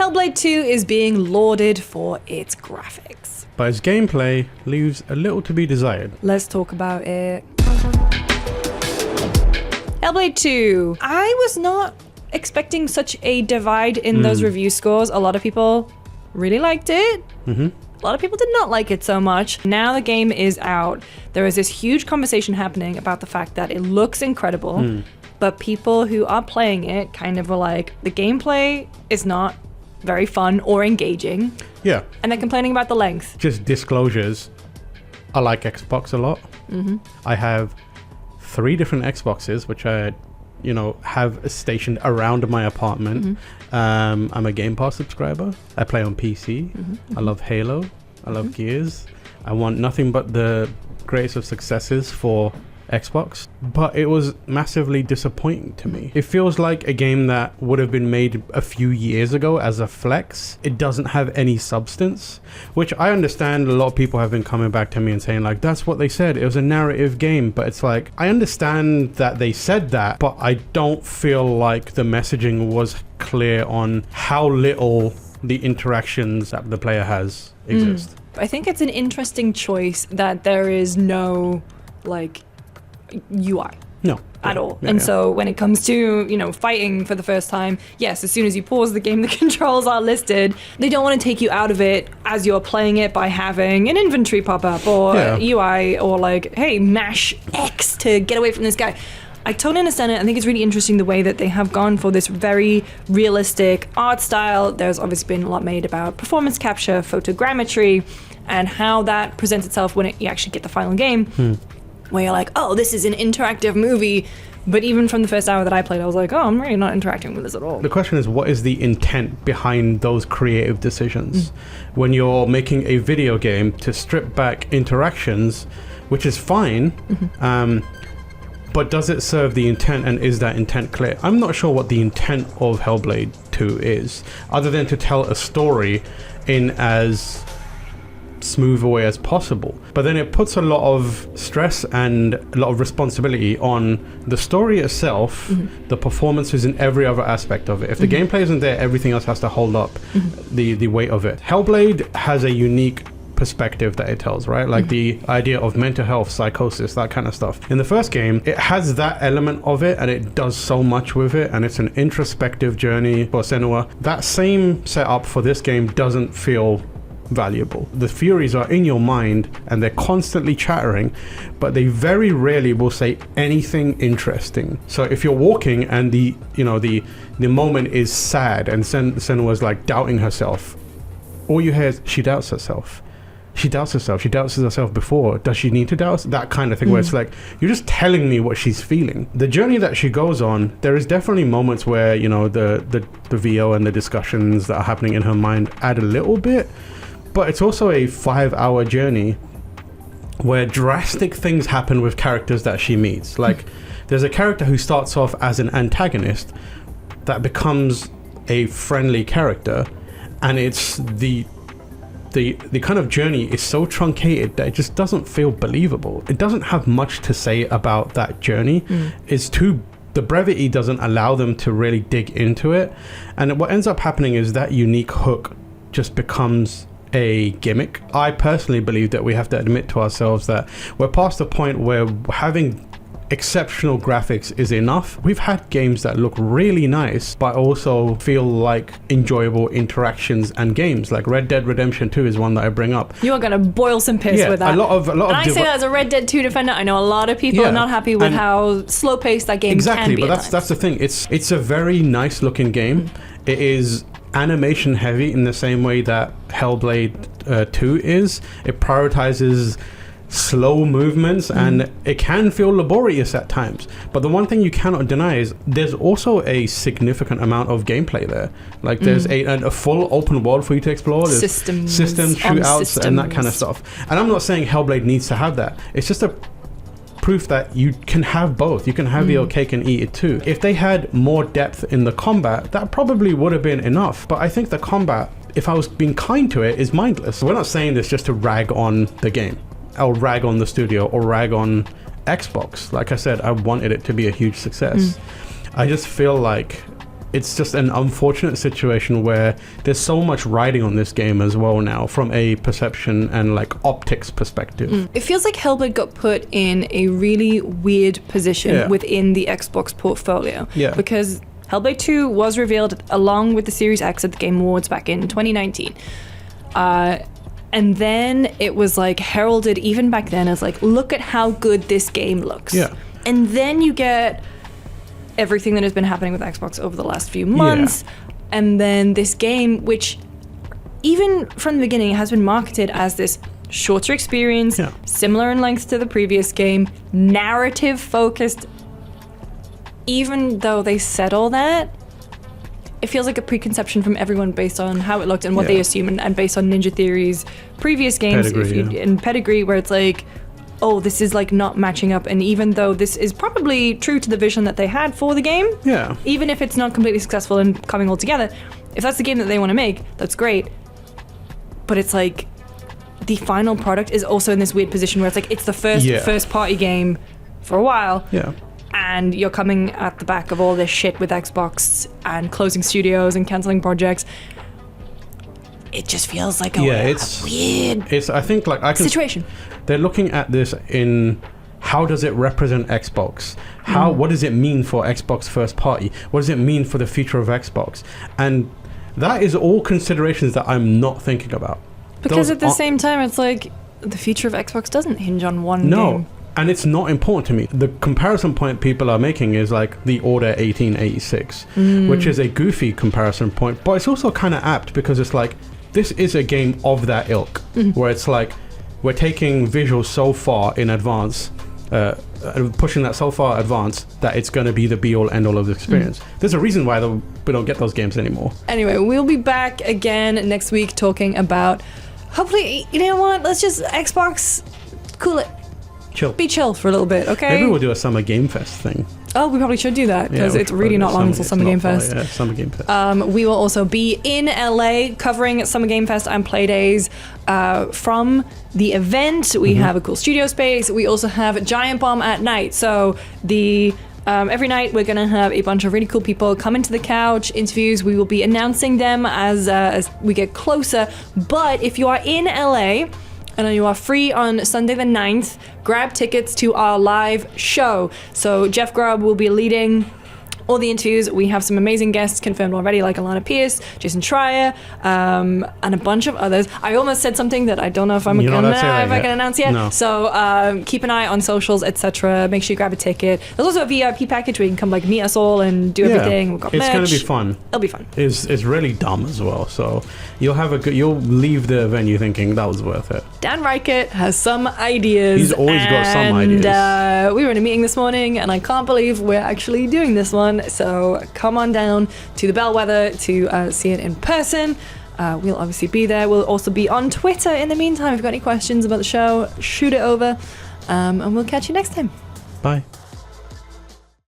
Hellblade 2 is being lauded for its graphics, but its gameplay leaves a little to be desired. Let's talk about it. Hellblade 2. I was not expecting such a divide in those review scores. A lot of people really liked it. A lot of people did not like it so much. Now the game is out. There is this huge conversation happening about the fact that it looks incredible, but people who are playing it kind of were like, the gameplay is not very fun or engaging. Yeah. And they're complaining about the length. Just disclosures. I like Xbox a lot. I have 3 different Xboxes, which I, have stationed around my apartment. I'm a Game Pass subscriber. I play on PC. I love Halo. I love Gears. I want nothing but the greatest of successes for Xbox, but it was massively disappointing to me. It feels like a game that would have been made a few years ago as a flex. It doesn't have any substance, which I understand a lot of people have been coming back to me and saying like, that's what they said, it was a narrative game. But it's like, I understand that they said that, but I don't feel like the messaging was clear on how little the interactions that the player has exist. I think it's an interesting choice that there is no UI. No. At all. So when it comes to, fighting for the first time, yes, as soon as you pause the game, the controls are listed. They don't want to take you out of it as you're playing it by having an inventory pop up or UI or hey, mash X to get away from this guy. I totally understand it. I think it's really interesting the way that they have gone for this very realistic art style. There's obviously been a lot made about performance capture, photogrammetry, and how that presents itself when you actually get the final game. Where you're like, oh, this is an interactive movie. But even from the first hour that I played, I was like, oh, I'm really not interacting with this at all. The question is, what is the intent behind those creative decisions? When you're making a video game to strip back interactions, which is fine, but does it serve the intent, and is that intent clear? I'm not sure what the intent of Hellblade 2 is, other than to tell a story in as smooth a way as possible. But then it puts a lot of stress and a lot of responsibility on the story itself, the performances in every other aspect of it. If the gameplay isn't there, everything else has to hold up the weight of it. Hellblade has a unique perspective that it tells, right? Like the idea of mental health, psychosis, that kind of stuff. In the first game, it has that element of it, and it does so much with it, and it's an introspective journey for Senua. That same setup for this game doesn't feel valuable. The Furies are in your mind and they're constantly chattering, but they very rarely will say anything interesting. So if you're walking and the moment is sad and Senua's doubting herself, all you hear is she doubts herself. She doubts herself. She doubts herself before. Does she need to doubt? That kind of thing where it's like, you're just telling me what she's feeling. The journey that she goes on, there is definitely moments where, the VO and the discussions that are happening in her mind add a little bit, but it's also a 5-hour journey where drastic things happen with characters that she meets. There's a character who starts off as an antagonist that becomes a friendly character, and it's the kind of journey is so truncated that it just doesn't feel believable. It doesn't have much to say about that journey. The brevity doesn't allow them to really dig into it, and what ends up happening is that unique hook just becomes a gimmick. I personally believe that we have to admit to ourselves that we're past the point where having exceptional graphics is enough. We've had games that look really nice but also feel like enjoyable interactions and games. Like Red Dead Redemption 2 is one that I bring up. You are gonna boil some piss with that. A lot of I say that as a Red Dead 2 defender. I know a lot of people are not happy with how slow paced that game can be. But that's the thing. It's a very nice looking game. It is animation heavy in the same way that Hellblade 2 is. It prioritizes slow movements and it can feel laborious at times, but the one thing you cannot deny is there's also a significant amount of gameplay there. There's a full open world for you to explore. There's systems, shootouts, and that kind of stuff. And I'm not saying Hellblade needs to have that. It's just a proof that you can have both. You can have your cake and eat it too. If they had more depth in the combat, that probably would have been enough. But I think the combat, if I was being kind to it, is mindless. We're not saying this just to rag on the game, or rag on the studio, or rag on Xbox. Like I said, I wanted it to be a huge success. I just feel like it's just an unfortunate situation where there's so much riding on this game as well now from a perception and like optics perspective. It feels like Hellblade got put in a really weird position within the Xbox portfolio. Yeah. Because Hellblade 2 was revealed along with the Series X at the Game Awards back in 2019. And then it was like heralded even back then as like, look at how good this game looks. Yeah. And then you get everything that has been happening with Xbox over the last few months. And then this game, which even from the beginning has been marketed as this shorter experience, similar in length to the previous game, narrative focused. Even though they said all that, it feels like a preconception from everyone based on how it looked and what they assume, and based on Ninja Theory's previous games in Pedigree, where it's like, oh, this is like not matching up. And even though this is probably true to the vision that they had for the game, even if it's not completely successful in coming all together, if that's the game that they want to make, that's great. But it's like the final product is also in this weird position where it's like it's the first party game for a while. And you're coming at the back of all this shit with Xbox and closing studios and canceling projects. It just feels like a weird I think like situation. They're looking at this in how does it represent Xbox? What does it mean for Xbox first party? What does it mean for the future of Xbox? And that is all considerations that I'm not thinking about. Because at the same time, it's like the future of Xbox doesn't hinge on one game. And it's not important to me. The comparison point people are making is like the Order 1886, which is a goofy comparison point, but it's also kind of apt because it's like, this is a game of that ilk, where it's like, we're taking visuals so far in advance, pushing that so far advanced that it's going to be the be-all, end-all of the experience. There's a reason why we don't get those games anymore. Anyway, we'll be back again next week talking about, hopefully, you know what, let's just Xbox, cool it. Be chill for a little bit, okay? Maybe we'll do a Summer Game Fest thing. Oh, we probably should do that because it's really not long until Summer Game Fest. Summer Game Fest. We will also be in LA covering Summer Game Fest and Play Days from the event. We have a cool studio space. We also have Giant Bomb at night. So every night we're going to have a bunch of really cool people come into the couch, interviews. We will be announcing them as we get closer. But if you are in LA and you are free on Sunday the 9th, grab tickets to our live show. So Jeff Grubb will be leading all the interviews. We have some amazing guests confirmed already, like Alana Pierce, Jason Schreier, and a bunch of others. I almost said something that I don't know if I can announce yet. No. So keep an eye on socials, etc. Make sure you grab a ticket. There's also a VIP package where you can come like meet us all and do everything. We've got merch. It's going to be fun. It'll be fun. It's really dumb as well. So you'll leave the venue thinking that was worth it. Dan Reichert has some ideas. He's always got some ideas. We were in a meeting this morning, and I can't believe we're actually doing this one. So come on down to the Bellwether to see it in person. We'll obviously be there. We'll also be on Twitter in the meantime. If you've got any questions about the show, shoot it over. And we'll catch you next time. Bye.